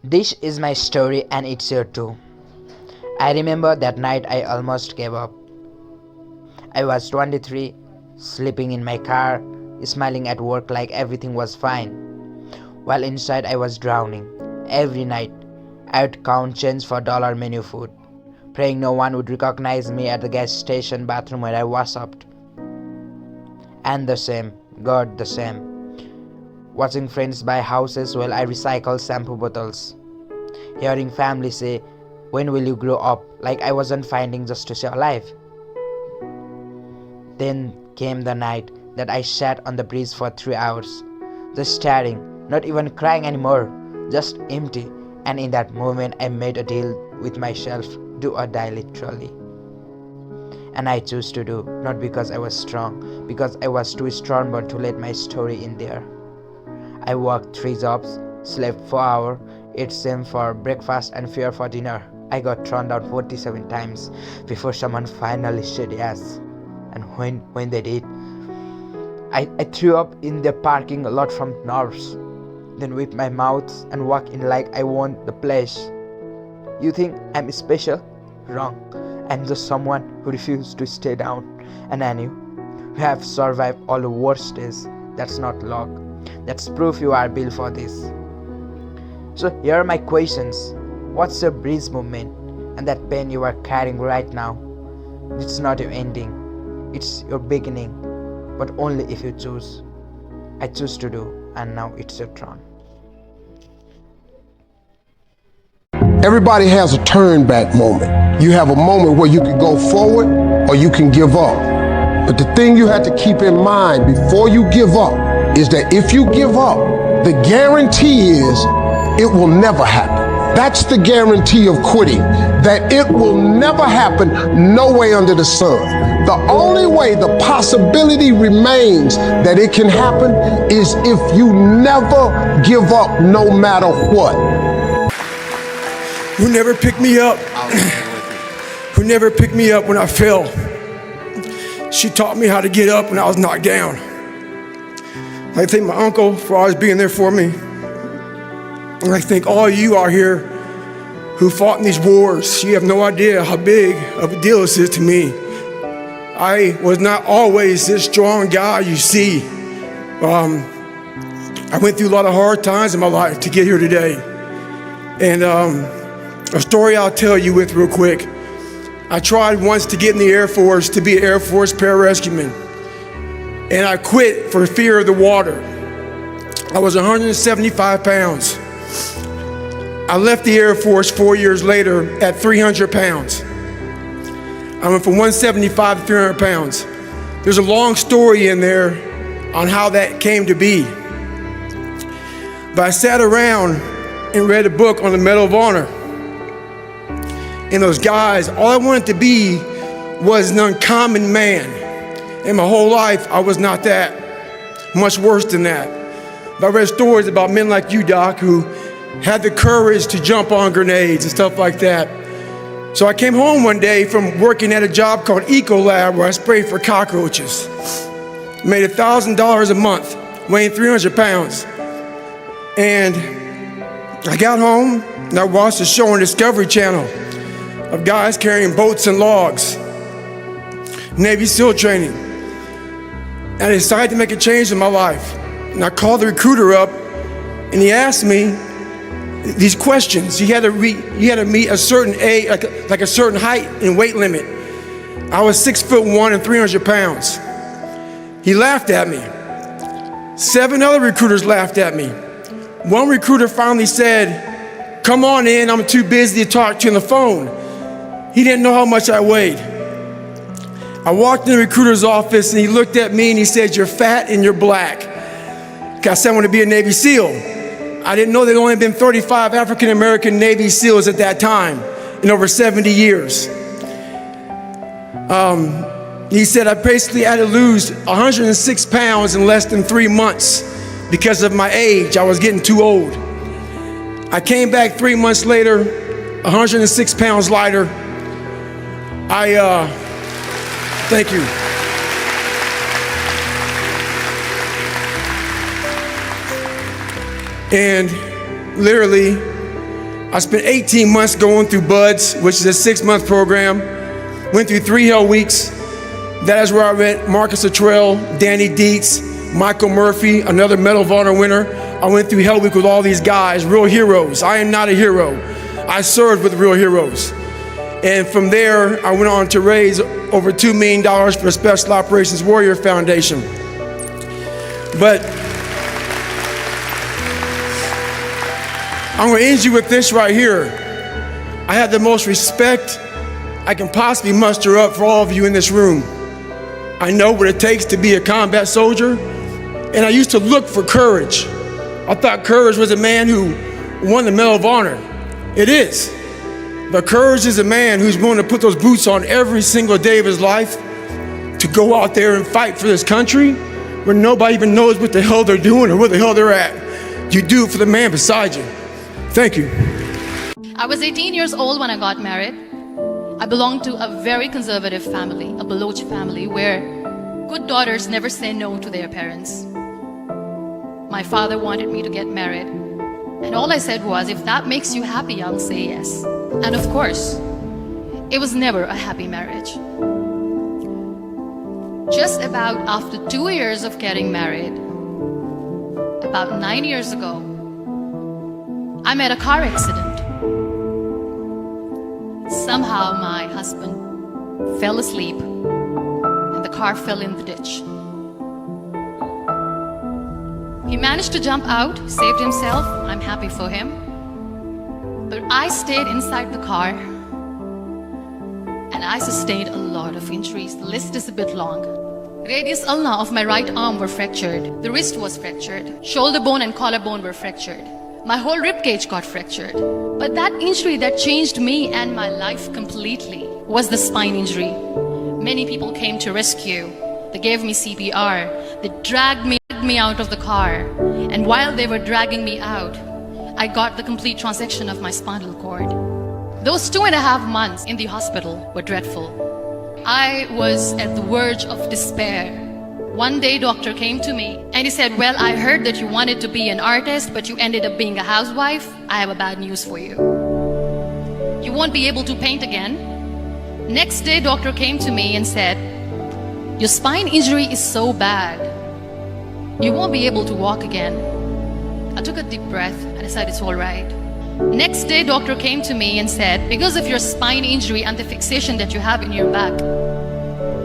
This is my story and it's here too. I remember that night I almost gave up. I was 23, sleeping in my car, smiling at work like everything was fine, while inside I was drowning. Every night, I would count change for dollar menu food, praying no one would recognize me at the gas station bathroom where I was up. And the same, God the same. Watching friends buy houses while I recycle shampoo bottles. Hearing family say, "When will you grow up?" like I wasn't finding just to stay alive. Then came the night that I sat on the bridge for 3 hours, just staring, not even crying anymore, just empty. And in that moment I made a deal with myself, do or die literally. And I chose to do, not because I was strong, because I was too stubborn to let my story in there. I worked 3 jobs, slept 4 hours, ate same for breakfast and fear for dinner. I got turned down 47 times before someone finally said yes. And when they did, I threw up in the parking lot from nerves, then whipped my mouth and walked in like I won the place. You think I'm special? Wrong. I'm just someone who refused to stay down. And any who have survived all the worst days. That's not luck. That's proof you are built for this. So here are my questions. What's your bridge movement and that pain you are carrying right now? It's not your ending. It's your beginning. But only if you choose. I choose to do, and now it's your turn. Everybody has a turn back moment. You have a moment where you can go forward or you can give up. But the thing you have to keep in mind before you give up is that if you give up, the guarantee is it will never happen. That's the guarantee of quitting, that it will never happen no way under the sun. The only way the possibility remains that it can happen is if you never give up no matter what. Who never picked me up? Who never picked me up when I fell? She taught me how to get up when I was knocked down. I thank my uncle for always being there for me. And I thank all you out here who fought in these wars. You have no idea how big of a deal this is to me. I was not always this strong guy you see. I went through a lot of hard times in my life to get here today. And a story I'll tell you with real quick. I tried once to get in the Air Force to be an Air Force pararescueman. And I quit for fear of the water. I was 175 pounds. I left the Air Force 4 years later at 300 pounds. I went from 175 to 300 pounds. There's a long story in there on how that came to be. But I sat around and read a book on the Medal of Honor. And those guys, all I wanted to be was an uncommon man. And my whole life, I was not that, much worse than that. But I read stories about men like you, Doc, who had the courage to jump on grenades and stuff like that. So I came home one day from working at a job called Ecolab where I sprayed for cockroaches. Made $1,000 a month, weighing 300 pounds. And I got home and I watched a show on Discovery Channel of guys carrying boats and logs, Navy SEAL training. And I decided to make a change in my life. And I called the recruiter up and he asked me these questions. You had to meet a certain age, like a certain height and weight limit. I was 6'1" and 300 pounds. He laughed at me. 7 other recruiters laughed at me. One recruiter finally said, "Come on in, I'm too busy to talk to you on the phone." He didn't know how much I weighed. I walked in the recruiter's office and he looked at me and he said, "You're fat and you're black." I said I want to be a Navy SEAL. I didn't know there'd only been 35 African American Navy SEALs at that time in over 70 years. He said I basically had to lose 106 pounds in less than 3 months because of my age. I was getting too old. I came back 3 months later, 106 pounds lighter. Thank you. And literally, I spent 18 months going through BUDS, which is a 6-month program. Went through 3 hell weeks. That is where I met Marcus Luttrell, Danny Dietz, Michael Murphy, another Medal of Honor winner. I went through Hell Week with all these guys, real heroes. I am not a hero. I served with real heroes. And from there, I went on to raise over $2 million for the Special Operations Warrior Foundation. But I'm gonna end you with this right here. I have the most respect I can possibly muster up for all of you in this room. I know what it takes to be a combat soldier, and I used to look for courage. I thought courage was a man who won the Medal of Honor. It is. But courage is a man who's willing to put those boots on every single day of his life to go out there and fight for this country where nobody even knows what the hell they're doing or where the hell they're at. You do it for the man beside you. Thank you. I was 18 years old when I got married. I belonged to a very conservative family, a Baloch family, where good daughters never say no to their parents. My father wanted me to get married, and all I said was, if that makes you happy, I'll say yes. And of course, it was never a happy marriage. Just about after 2 years of getting married, about 9 years ago, I met a car accident. Somehow my husband fell asleep and the car fell in the ditch. He managed to jump out, saved himself. I'm happy for him. But I stayed inside the car and I sustained a lot of injuries. The list is a bit long. Radius ulna of my right arm were fractured. The wrist was fractured. Shoulder bone and collarbone were fractured. My whole rib cage got fractured. But that injury that changed me and my life completely was the spine injury. Many people came to rescue. They gave me CPR. They dragged me out of the car. And while they were dragging me out, I got the complete transection of my spinal cord. Those 2.5 months in the hospital were dreadful. I was at the verge of despair. One day, doctor came to me and he said, well, I heard that you wanted to be an artist, but you ended up being a housewife. I have a bad news for you. You won't be able to paint again. Next day, doctor came to me and said, your spine injury is so bad, you won't be able to walk again. I took a deep breath and I said, it's all right. Next day, doctor came to me and said, because of your spine injury and the fixation that you have in your back,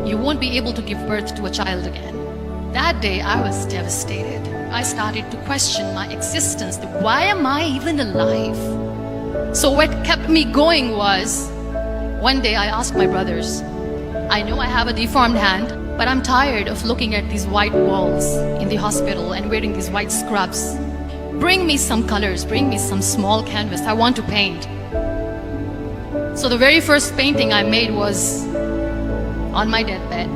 you won't be able to give birth to a child again. That day, I was devastated. I started to question my existence. Why am I even alive? So what kept me going was, one day I asked my brothers, I know I have a deformed hand, but I'm tired of looking at these white walls in the hospital and wearing these white scrubs. Bring me some colors, bring me some small canvas. I want to paint. So the very first painting I made was on my deathbed,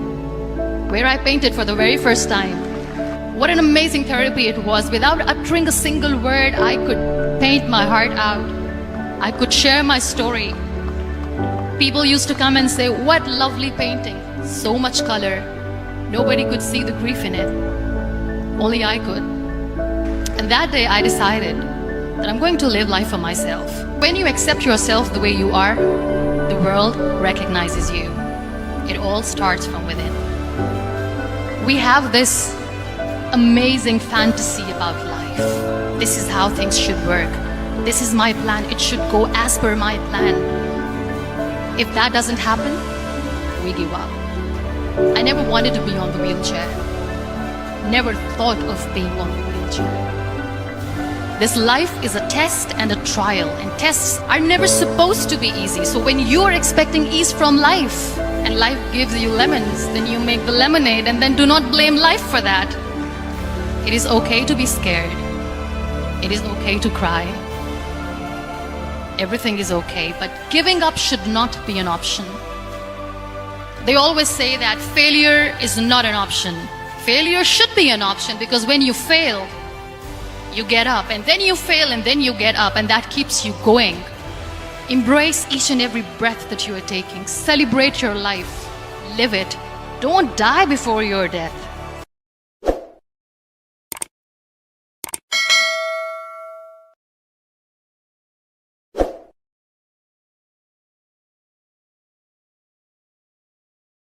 where I painted for the very first time. What an amazing therapy it was. Without uttering a single word, I could paint my heart out. I could share my story. People used to come and say, what lovely painting, so much color. Nobody could see the grief in it. Only I could. And that day I decided that I'm going to live life for myself. When you accept yourself the way you are, the world recognizes you. It all starts from within. We have this amazing fantasy about life. This is how things should work. This is my plan. It should go as per my plan. If that doesn't happen, we give up. I never wanted to be on the wheelchair. Never thought of being on the wheelchair. This life is a test and a trial, and tests are never supposed to be easy. So when you are expecting ease from life, and life gives you lemons, then you make the lemonade, and then do not blame life for that. It is okay to be scared. It is okay to cry. Everything is okay, but giving up should not be an option. They always say that failure is not an option. Failure should be an option, because when you fail, you get up, and then you fail, and then you get up, and that keeps you going. Embrace each and every breath that you are taking. Celebrate your life. Live it. Don't die before your death.